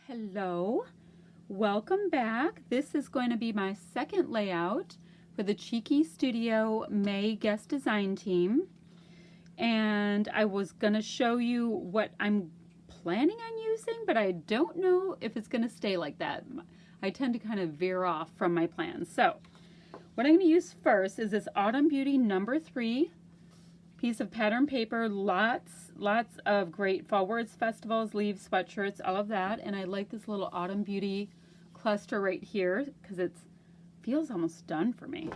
Hello, welcome back. This is going to be my second layout for the Cheeky Studio May guest design team. And I was going to show you what I'm planning on using, but I don't know if it's going to stay like that. I tend to kind of veer off from my plans. So what I'm going to use first is this Autumn Beauty number 3 piece of pattern paper. Lots of great fall words, festivals, leaves, sweatshirts, all of that. And I like this little Autumn Beauty cluster right here because it feels almost done for me.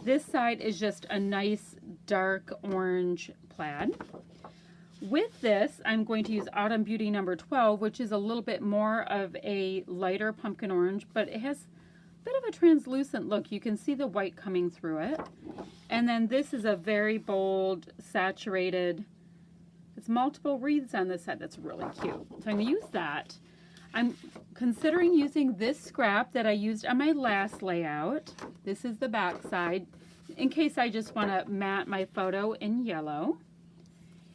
This side is just a nice dark orange plaid. With this, I'm going to use Autumn Beauty number 12, which is a little bit more of a lighter pumpkin orange, but it has a bit of a translucent look. You can see the white coming through it. And then this is a very bold, saturated, it's multiple wreaths on this side. That's really cute. So I'm going to use that. I'm considering using this scrap that I used on my last layout. This is the back side, in case I just want to matte my photo in yellow.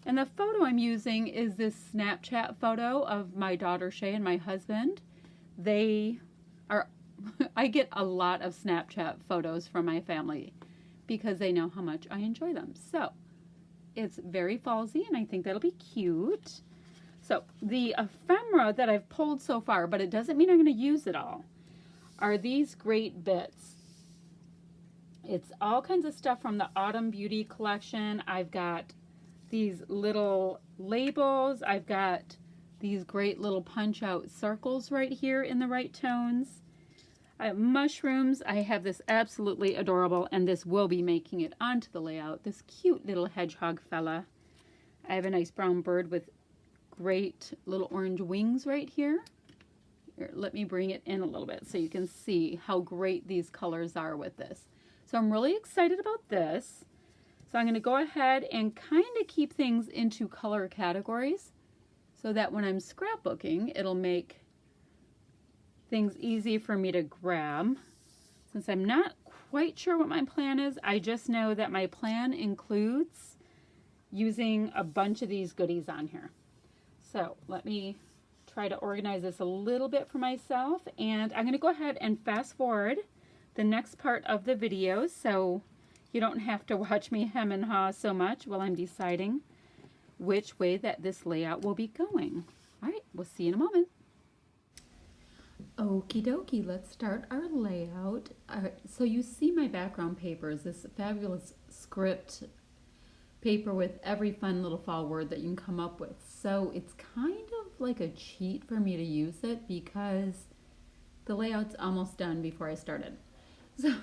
And the photo I'm using is this Snapchat photo of my daughter Shay and my husband. They are, I get a lot of Snapchat photos from my family because they know how much I enjoy them. So it's very fallsy and I think that'll be cute. So the ephemera that I've pulled so far, but it doesn't mean I'm going to use it all, are these great bits. It's all kinds of stuff from the Autumn Beauty collection. I've got these little labels. I've got these great little punch out circles right here in the right tones. I have mushrooms. I have this absolutely adorable, and this will be making it onto the layout, this cute little hedgehog fella. I have a nice brown bird with great little orange wings right here. Here, let me bring it in a little bit so you can see how great these colors are with this. So I'm really excited about this. So I'm going to go ahead and kind of keep things into color categories so that when I'm scrapbooking, it'll make things easy for me to grab. Since I'm not quite sure what my plan is, I just know that my plan includes using a bunch of these goodies on here. So let me try to organize this a little bit for myself, and I'm going to go ahead and fast forward the next part of the video so you don't have to watch me hem and haw so much while I'm deciding which way that this layout will be going. All right, we'll see you in a moment. Okie dokie, let's start our layout. So you see my background papers, this fabulous script paper with every fun little fall word that you can come up with. So it's kind of like a cheat for me to use it because the layout's almost done before I started. So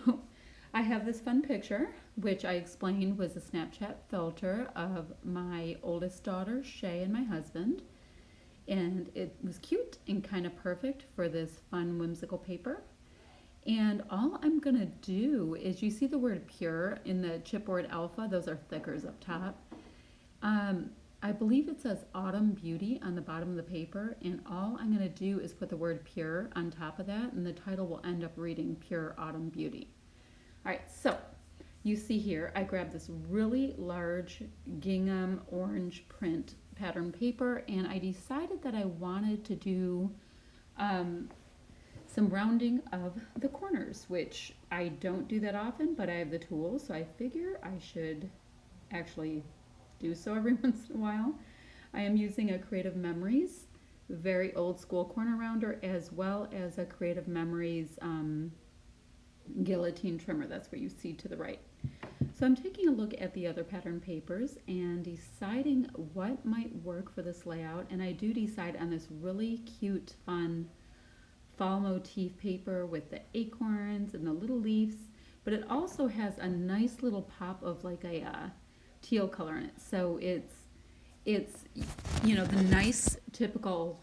I have this fun picture, which I explained was a Snapchat filter of my oldest daughter, Shay, and my husband. And it was cute and kind of perfect for this fun, whimsical paper. And all I'm going to do is, you see the word pure in the chipboard alpha, those are thickers up top. I believe it says Autumn Beauty on the bottom of the paper, and all I'm going to do is put the word pure on top of that, and the title will end up reading Pure Autumn Beauty. All right, so you see here, I grabbed this really large gingham orange print pattern paper, and I decided that I wanted to do some rounding of the corners, which I don't do that often, but I have the tools, so I figure I should actually do so every once in a while. I am using a Creative Memories, very old school corner rounder, as well as a Creative Memories guillotine trimmer. That's what you see to the right. So I'm taking a look at the other pattern papers and deciding what might work for this layout, and I do decide on this really cute, fun fall motif paper with the acorns and the little leaves, but it also has a nice little pop of like a teal color in it. So it's you know, the nice typical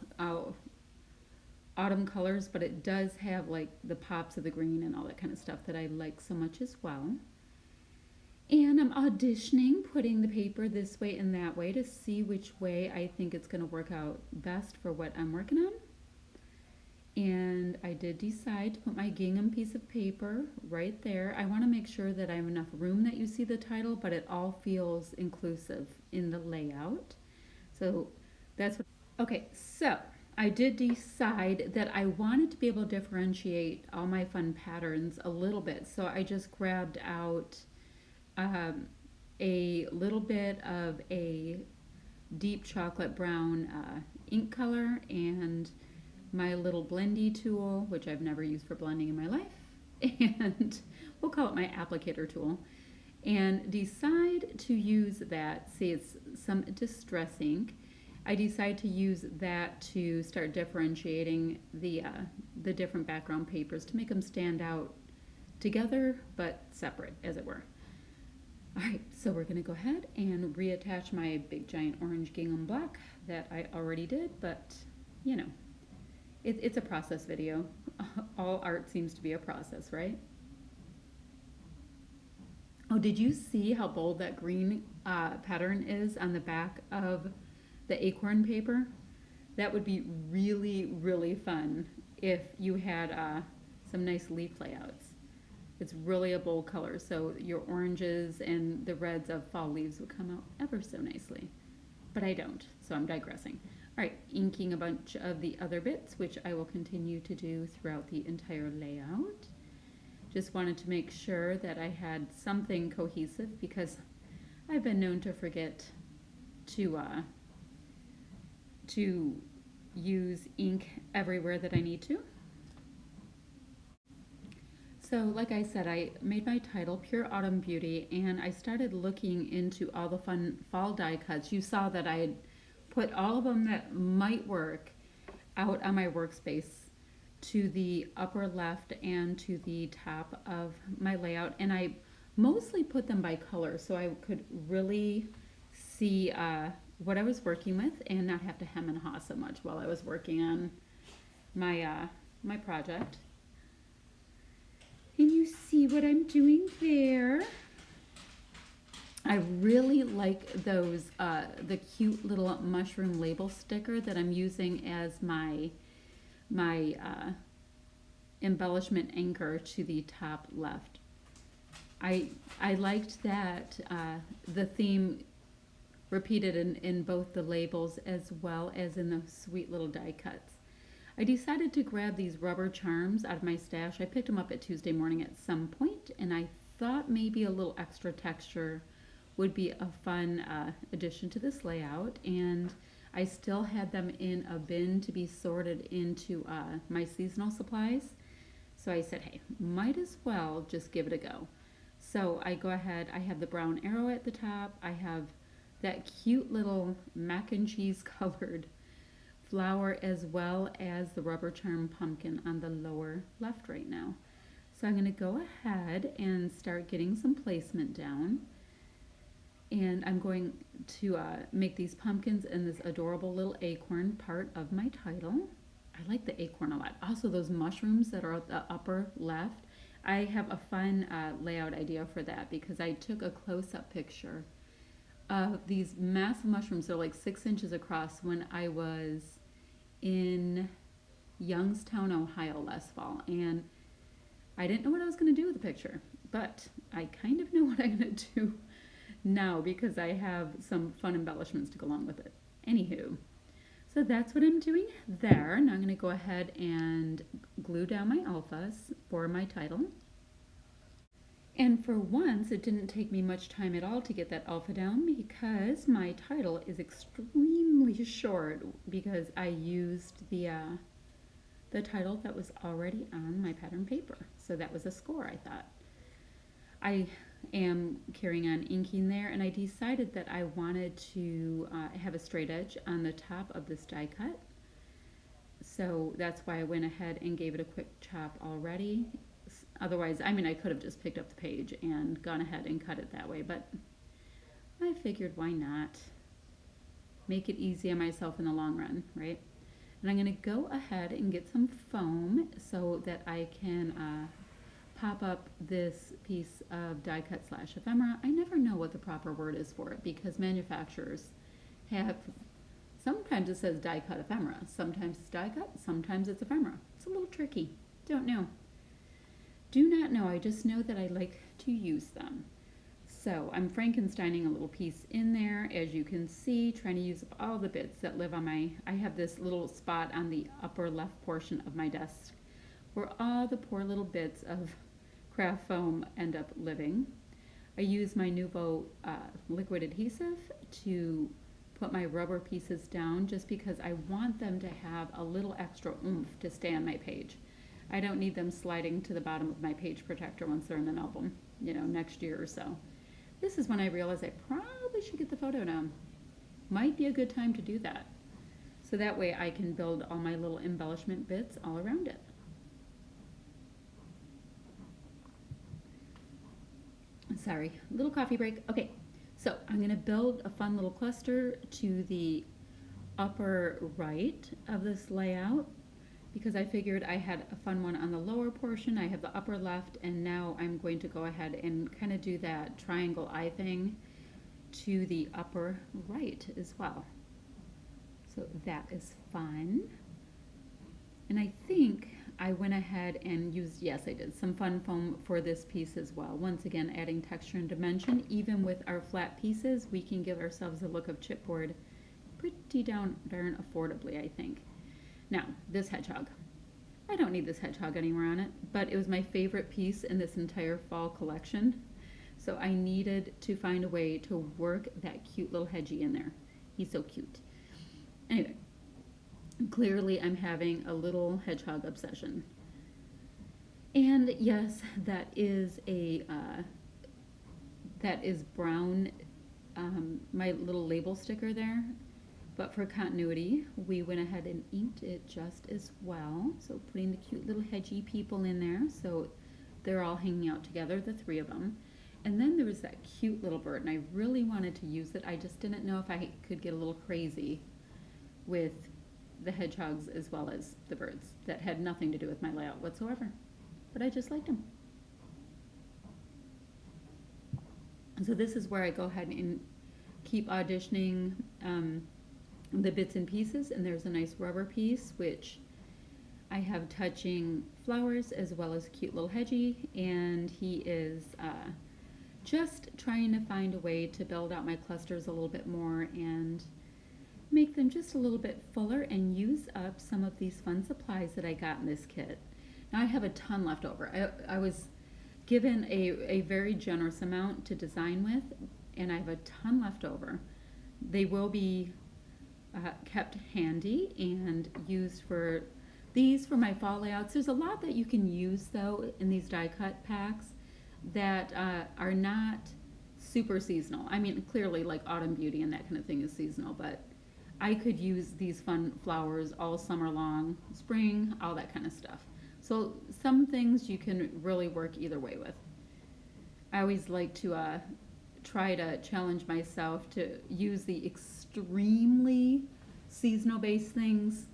autumn colors, but it does have like the pops of the green and all that kind of stuff that I like so much as well. And I'm auditioning putting the paper this way and that way to see which way I think it's going to work out best for what I'm working on. And I did decide to put my gingham piece of paper right there. I want to make sure that I have enough room that you see the title, but it all feels inclusive in the layout. So that's what, okay, so I did decide that I wanted to be able to differentiate all my fun patterns a little bit. So I just grabbed out um, a little bit of a deep chocolate brown ink color and my little blendy tool, which I've never used for blending in my life, and we'll call it my applicator tool, and decide to use that. See, it's some distress ink. I decide to use that to start differentiating the different background papers to make them stand out together but separate, as it were. All right, so we're going to go ahead and reattach my big giant orange gingham block that I already did, but you know, it's a process video. All art seems to be a process, right? Oh, did you see how bold that green pattern is on the back of the acorn paper? That would be really, really fun if you had some nice leaf layouts. It's really a bold color, so your oranges and the reds of fall leaves would come out ever so nicely. But I don't, so I'm digressing. All right, inking a bunch of the other bits, which I will continue to do throughout the entire layout. Just wanted to make sure that I had something cohesive because I've been known to forget to use ink everywhere that I need to. So like I said, I made my title Pure Autumn Beauty, and I started looking into all the fun fall die cuts. You saw that I had put all of them that might work out on my workspace to the upper left and to the top of my layout, and I mostly put them by color so I could really see what I was working with and not have to hem and haw so much while I was working on my my project. Can you see what I'm doing there? I really like those, the cute little mushroom label sticker that I'm using as my embellishment anchor to the top left. I liked that the theme repeated in both the labels as well as in the sweet little die cuts. I decided to grab these rubber charms out of my stash. I picked them up at Tuesday morning at some point, and I thought maybe a little extra texture would be a fun addition to this layout, and I still had them in a bin to be sorted into my seasonal supplies. So I said, hey, might as well just give it a go. So I go ahead, I have the brown arrow at the top, I have that cute little mac and cheese colored flower as well as the rubber charm pumpkin on the lower left right now. So I'm going to go ahead and start getting some placement down. And I'm going to make these pumpkins and this adorable little acorn part of my title. I like the acorn a lot. Also those mushrooms that are at the upper left. I have a fun layout idea for that because I took a close-up picture of these massive mushrooms. They're like 6 inches across when I was in Youngstown, Ohio last fall, and I didn't know what I was going to do with the picture, but I kind of know what I'm going to do now because I have some fun embellishments to go along with it. Anywho, so that's what I'm doing there. Now I'm going to go ahead and glue down my alphas for my title. And for once, it didn't take me much time at all to get that alpha down because my title is extremely short because I used the title that was already on my pattern paper. So that was a score, I thought. I am carrying on inking there, and I decided that I wanted to have a straight edge on the top of this die cut. So that's why I went ahead and gave it a quick chop already. Otherwise, I mean, I could have just picked up the page and gone ahead and cut it that way, but I figured why not? Make it easy on myself in the long run, right? And I'm going to go ahead and get some foam so that I can pop up this piece of die cut / ephemera. I never know what the proper word is for it because manufacturers have, sometimes it says die cut ephemera, sometimes it's die cut, sometimes it's ephemera. It's a little tricky. Don't know. Do not know. I just know that I like to use them. So I'm Frankensteining a little piece in there, as you can see, trying to use up all the bits that live on I have this little spot on the upper left portion of my desk where all the poor little bits of craft foam end up living. I use my Nuvo liquid adhesive to put my rubber pieces down just because I want them to have a little extra oomph to stay on my page. I don't need them sliding to the bottom of my page protector once they're in an album, next year or so. This is when I realized I probably should get the photo down. Might be a good time to do that. So that way I can build all my little embellishment bits all around it. Sorry, little coffee break. Okay, so I'm gonna build a fun little cluster to the upper right of this layout because I figured I had a fun one on the lower portion. I have the upper left, and now I'm going to go ahead and kind of do that triangle eye thing to the upper right as well. So that is fun. And I think I went ahead and used, yes I did, some fun foam for this piece as well. Once again, adding texture and dimension. Even with our flat pieces, we can give ourselves a look of chipboard pretty darn affordably, I think. Now, this hedgehog. I don't need this hedgehog anywhere on it, but it was my favorite piece in this entire fall collection. So I needed to find a way to work that cute little hedgie in there. He's so cute. Anyway, clearly I'm having a little hedgehog obsession. And yes, that is brown, my little label sticker there. But for continuity, we went ahead and inked it just as well. So putting the cute little hedgy people in there. So they're all hanging out together, the three of them. And then there was that cute little bird, and I really wanted to use it. I just didn't know if I could get a little crazy with the hedgehogs as well as the birds. That had nothing to do with my layout whatsoever. But I just liked them. So this is where I go ahead and keep auditioning the bits and pieces, and there's a nice rubber piece which I have touching flowers as well as a cute little hedgie, and he is just trying to find a way to build out my clusters a little bit more and make them just a little bit fuller and use up some of these fun supplies that I got in this kit. Now I have a ton left over. I was given a very generous amount to design with, and I have a ton left over. They will be kept handy and used for my fall layouts. There's a lot that you can use though in these die cut packs that are not super seasonal. I mean, clearly like Autumn Beauty and that kind of thing is seasonal, but I could use these fun flowers all summer long, spring, all that kind of stuff. So some things you can really work either way with. I always like to try to challenge myself to use the extremely seasonal based things,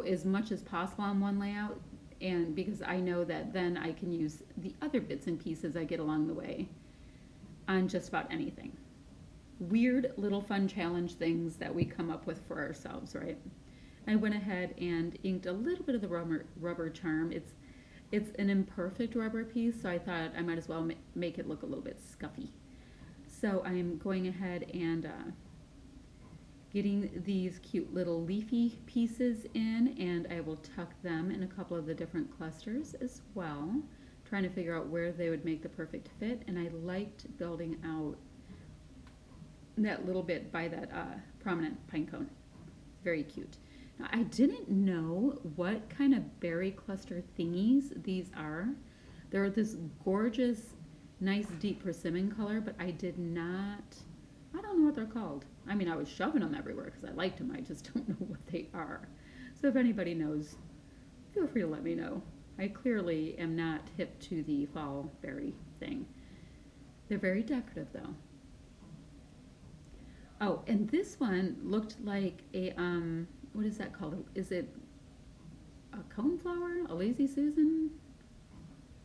as much as possible on one layout, and because I know that then I can use the other bits and pieces I get along the way on just about anything. Weird little fun challenge things that we come up with for ourselves, right? I went ahead and inked a little bit of the rubber charm. It's an imperfect rubber piece, so I thought I might as well make it look a little bit scuffy. So I'm going ahead and getting these cute little leafy pieces in, and I will tuck them in a couple of the different clusters as well, trying to figure out where they would make the perfect fit. And I liked building out that little bit by that prominent pine cone. Very cute. Now, I didn't know what kind of berry cluster thingies these are. They're this gorgeous, nice deep persimmon color, but I don't know what they're called. I mean, I was shoving them everywhere because I liked them. I just don't know what they are. So if anybody knows, feel free to let me know. I clearly am not hip to the fall berry thing. They're very decorative though. Oh, and this one looked like a, what is that called? Is it a coneflower? A lazy Susan?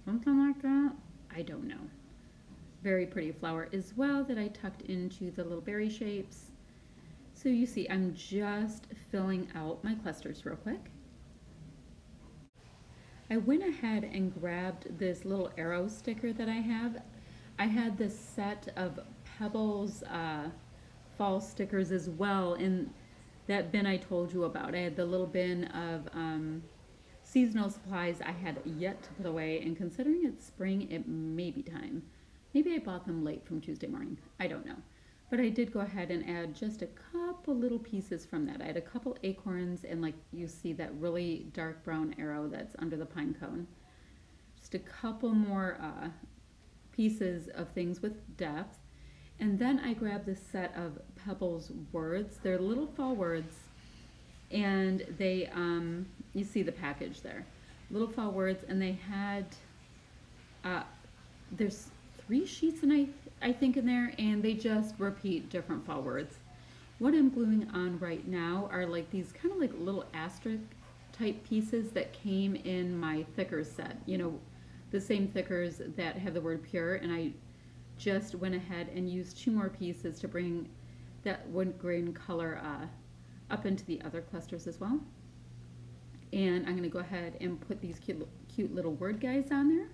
Something like that? I don't know. Very pretty flower as well that I tucked into the little berry shapes. So you see, I'm just filling out my clusters real quick. I went ahead and grabbed this little arrow sticker that I have. I had this set of Pebbles fall stickers as well in that bin I told you about. I had the little bin of seasonal supplies I had yet to put away, and considering it's spring, it may be time. Maybe I bought them late from Tuesday morning. I don't know. But I did go ahead and add just a couple little pieces from that. I had a couple acorns, and like you see that really dark brown arrow that's under the pine cone. Just a couple more pieces of things with depth. And then I grabbed this set of Pebbles words. They're little fall words, and they, you see the package there. Little fall words, and they had, there's 3 sheets I think in there, and they just repeat different fall words. What I'm gluing on right now are like these kind of like little asterisk type pieces that came in my thickers set. You know, the same thickers that have the word pure, and I just went ahead and used 2 more pieces to bring that wood grain color up into the other clusters as well. And I'm going to go ahead and put these cute little word guys on there.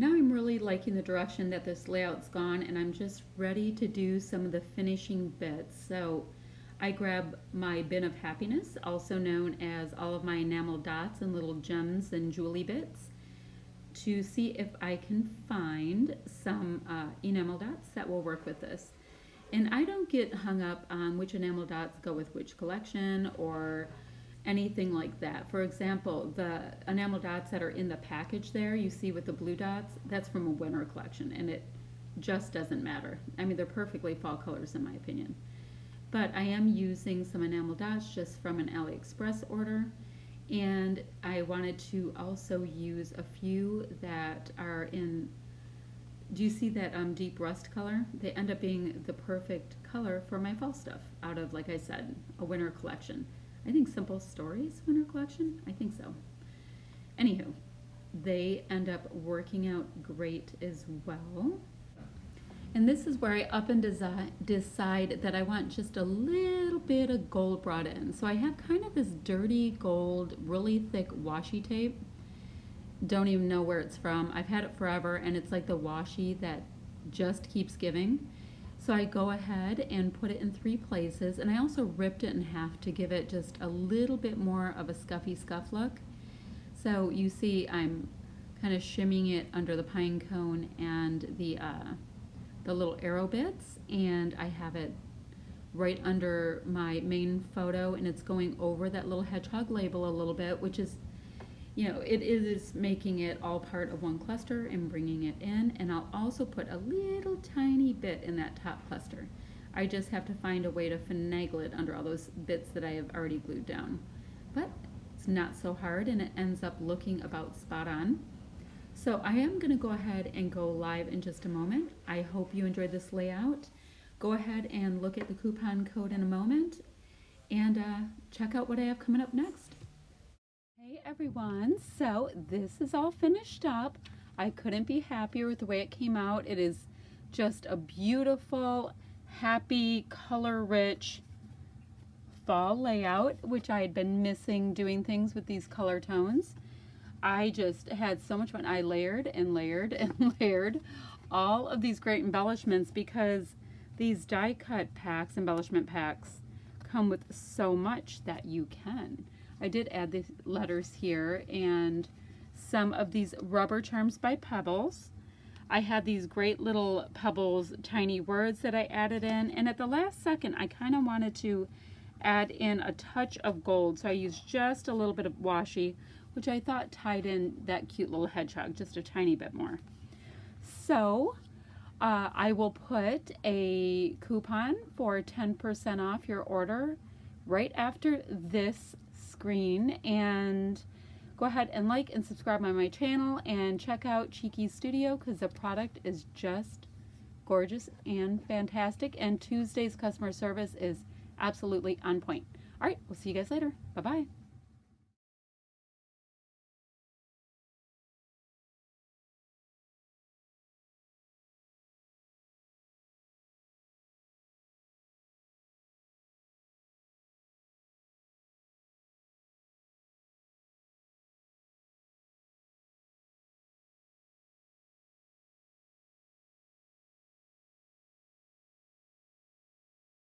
Now I'm really liking the direction that this layout's gone, and I'm just ready to do some of the finishing bits. So I grab my bin of happiness, also known as all of my enamel dots and little gems and jewelry bits, to see if I can find some enamel dots that will work with this. And I don't get hung up on which enamel dots go with which collection or anything like that. For example, the enamel dots that are in the package there, you see with the blue dots, that's from a winter collection, and it just doesn't matter. I mean, they're perfectly fall colors in my opinion. But I am using some enamel dots just from an AliExpress order, and I wanted to also use a few that are in, do you see that deep rust color? They end up being the perfect color for my fall stuff out of, like I said, a winter collection. I think Simple Stories winter collection? I think so. Anywho, they end up working out great as well. And this is where I up and decide that I want just a little bit of gold brought in. So I have kind of this dirty gold, really thick washi tape. Don't even know where it's from. I've had it forever, and it's like the washi that just keeps giving. So I go ahead and put it in 3 places, and I also ripped it in half to give it just a little bit more of a scuffy scuff look. So you see I'm kind of shimmying it under the pine cone and the little arrow bits, and I have it right under my main photo, and it's going over that little hedgehog label a little bit, which is, you know, it is making it all part of one cluster and bringing it in. And I'll also put a little tiny bit in that top cluster. I just have to find a way to finagle it under all those bits that I have already glued down. But it's not so hard, and it ends up looking about spot on. So I am going to go ahead and go live in just a moment. I hope you enjoyed this layout. Go ahead and look at the coupon code in a moment, and check out what I have coming up next. Hey everyone, so this is all finished up. I couldn't be happier with the way it came out. It is just a beautiful, happy, color-rich fall layout, which I had been missing doing things with these color tones. I just had so much fun. I layered and layered and layered all of these great embellishments because these die cut packs, embellishment packs, come with so much that you can. I did add these letters here and some of these rubber charms by Pebbles. I had these great little Pebbles tiny words that I added in, and at the last second I kind of wanted to add in a touch of gold, so I used just a little bit of washi, which I thought tied in that cute little hedgehog just a tiny bit more. So I will put a coupon for 10% off your order right after this screen, and go ahead and like and subscribe on my channel and check out Cheeky Studio because the product is just gorgeous and fantastic, and Tuesday's customer service is absolutely on point. All right, we'll see you guys later. Bye-bye.